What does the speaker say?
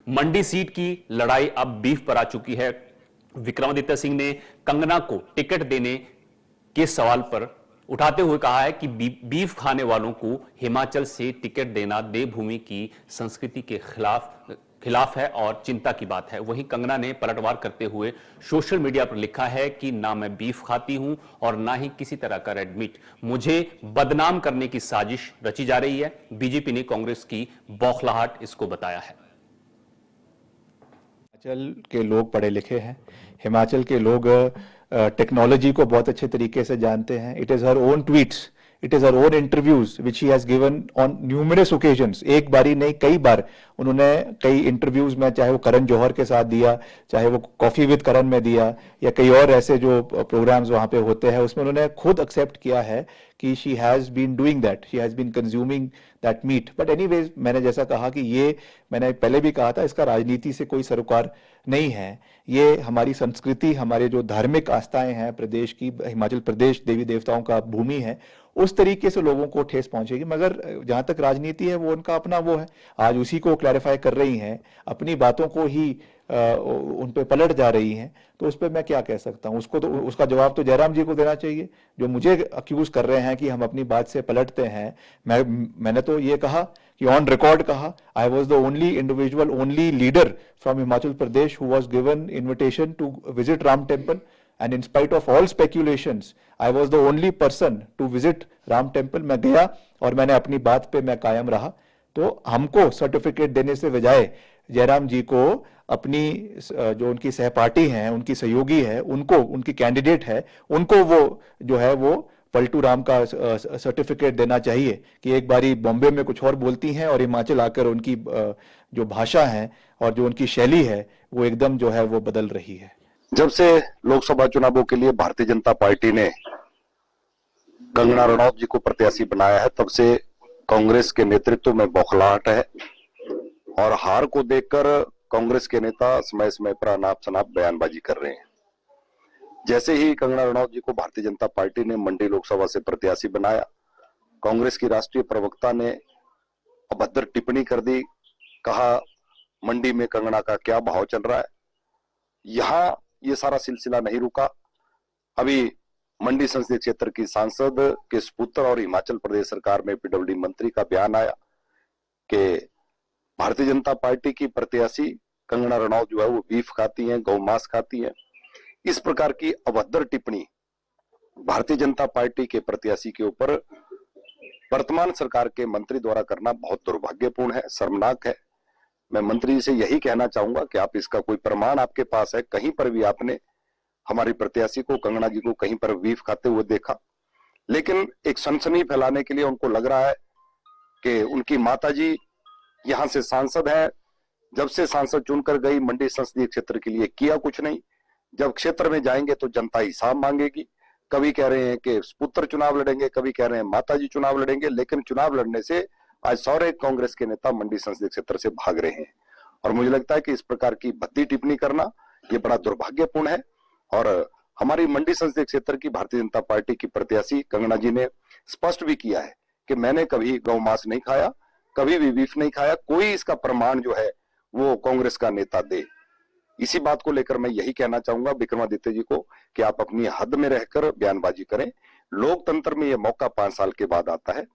मंडी seat की लड़ाई अब बीफ पर आ चुकी है। विक्रमादित्य सिंह ने कंगना को टिकट देने के सवाल पर उठाते हुए कहा है कि बीफ खाने वालों को हिमाचल से टिकट देना देवभूमि की संस्कृति के खिलाफ है और चिंता की बात है। वहीं कंगना ने पलटवार करते हुए सोशल मीडिया पर लिखा है कि ना मैं बीफ खाती हूं और ना ही किसी तरह का रेड मीट। मुझे बदनाम करने की साजिश रची जा रही है। बीजेपी ने कांग्रेस की बौखलाहट इसको बताया है। हिमाचल के लोग पढ़े लिखे हैं, हिमाचल के लोग टेक्नोलॉजी को बहुत अच्छे तरीके से जानते हैं। It is her own tweets, it is her own interviews which he has given on numerous occasions. एक बारी नहीं, कई बार उन्होंने कई इंटरव्यूज में, चाहे वो करण जौहर के साथ दिया, चाहे वो कॉफी विद करण में दिया, या कई और ऐसे जो प्रोग्राम्स वहां पे होते हैं, उसमें उन्होंने खुद एक्सेप्ट किया है कि she has been doing that, she has been consuming that meat. But anyways, मैंने जैसा कहा कि ये, मैंने पहले भी कहा था, इसका राजनीति से कोई सरोकार नहीं है। ये हमारी संस्कृति, हमारे जो धार्मिक आस्थाएं हैं प्रदेश की, हिमाचल प्रदेश देवी देवताओं का भूमि है, उस तरीके से लोगों को ठेस पहुंचेगी। मगर जहां तक राजनीति है, वो उनका अपना वो है, आज उसी को क्लैरिफाई कर रही हैं, अपनी बातों को ही उन पे पलट जा रही हैं। तो उस पर मैं क्या कह सकता हूं? उसको तो, उसका जवाब तो जयराम जी को देना चाहिए, जो मुझे अक्यूज कर रहे हैं कि हम अपनी बात से पलटते हैं। मैंने तो ये कहा कि ऑन रिकॉर्ड कहा, I was the only individual, only leader from Himachal Pradesh who was given invitation to visit Ram temple, and in spite of all speculations, I was the only person to visit Ram temple. मैं गया और मैंने अपनी बात पे मैं कायम रहा। तो हमको सर्टिफिकेट देने से बजाय जयराम जी को अपनी जो उनकी सहपाठी हैं, उनकी सहयोगी है, उनको, उनकी कैंडिडेट है, उनको वो जो है वो पलटू राम का सर्टिफिकेट देना चाहिए कि एक बारी बॉम्बे में कुछ और बोलती हैं और हिमाचल आकर उनकी जो भाषा है और जो उनकी शैली है वो एकदम जो है वो बदल रही है। जब से लोकसभा चुनावों के लिए भारतीय जनता पार्टी ने कंगना रणौत जी को प्रत्याशी बनाया है, तब से कांग्रेस के नेतृत्व में बौखलाहट है और हार को देखकर कांग्रेस के नेता समय समय पर अनाप शनाप बयानबाजी कर रहे हैं। जैसे ही कंगना रणौत जी को भारतीय जनता पार्टी ने मंडी लोकसभा से प्रत्याशी बनाया, कांग्रेस की राष्ट्रीय प्रवक्ता ने अभद्र टिप्पणी कर दी, कहा मंडी में कंगना का क्या भाव चल रहा है। यहां ये सारा सिलसिला नहीं रुका। अभी मंडी संसदीय क्षेत्र की सांसद के सुपुत्र और हिमाचल प्रदेश सरकार में पीडब्ल्यूडी मंत्री का बयान आया कि भारतीय जनता पार्टी की प्रत्याशी कंगना रणौत जो है वो बीफ खाती हैं, गौ मांस खाती हैं। इस प्रकार की अभद्र टिप्पणी भारतीय जनता पार्टी के प्रत्याशी के ऊपर वर्तमान सरकार के मंत्री द्वारा करना बहुत दुर्भाग्यपूर्ण है, शर्मनाक है। मैं मंत्री जी से यही कहना चाहूंगा कि आप इसका कोई प्रमाण आपके पास है, कहीं पर भी आपने हमारी प्रत्याशी को, कंगना जी को कहीं पर बीफ खाते हुए देखा? लेकिन एक सनसनी फैलाने के लिए उनको लग रहा है कि उनकी माताजी यहां से सांसद है, जब से सांसद चुनकर गई मंडी संसदीय क्षेत्र के लिए किया कुछ नहीं, जब क्षेत्र में जाएंगे तो जनता हिसाब मांगेगी। कभी कह रहे हैं कि पुत्र चुनाव लड़ेंगे, कभी कह रहे हैं माताजी चुनाव लड़ेंगे, लेकिन चुनाव लड़ने से आज सारे कांग्रेस के नेता मंडी संसदीय क्षेत्र से भाग रहे हैं। और मुझे लगता है कि इस प्रकार की भद्दी टिप्पणी करना ये बड़ा दुर्भाग्यपूर्ण है। और हमारी मंडी संसदीय क्षेत्र की भारतीय जनता पार्टी की प्रत्याशी कंगना जी ने स्पष्ट भी किया है कि मैंने कभी गौ मांस नहीं खाया, कभी भी बीफ नहीं खाया। कोई इसका प्रमाण जो है वो कांग्रेस का नेता दे। इसी बात को लेकर मैं यही कहना चाहूंगा विक्रमादित्य जी को कि आप अपनी हद में रहकर बयानबाजी करें। लोकतंत्र में ये मौका 5 साल के बाद आता है।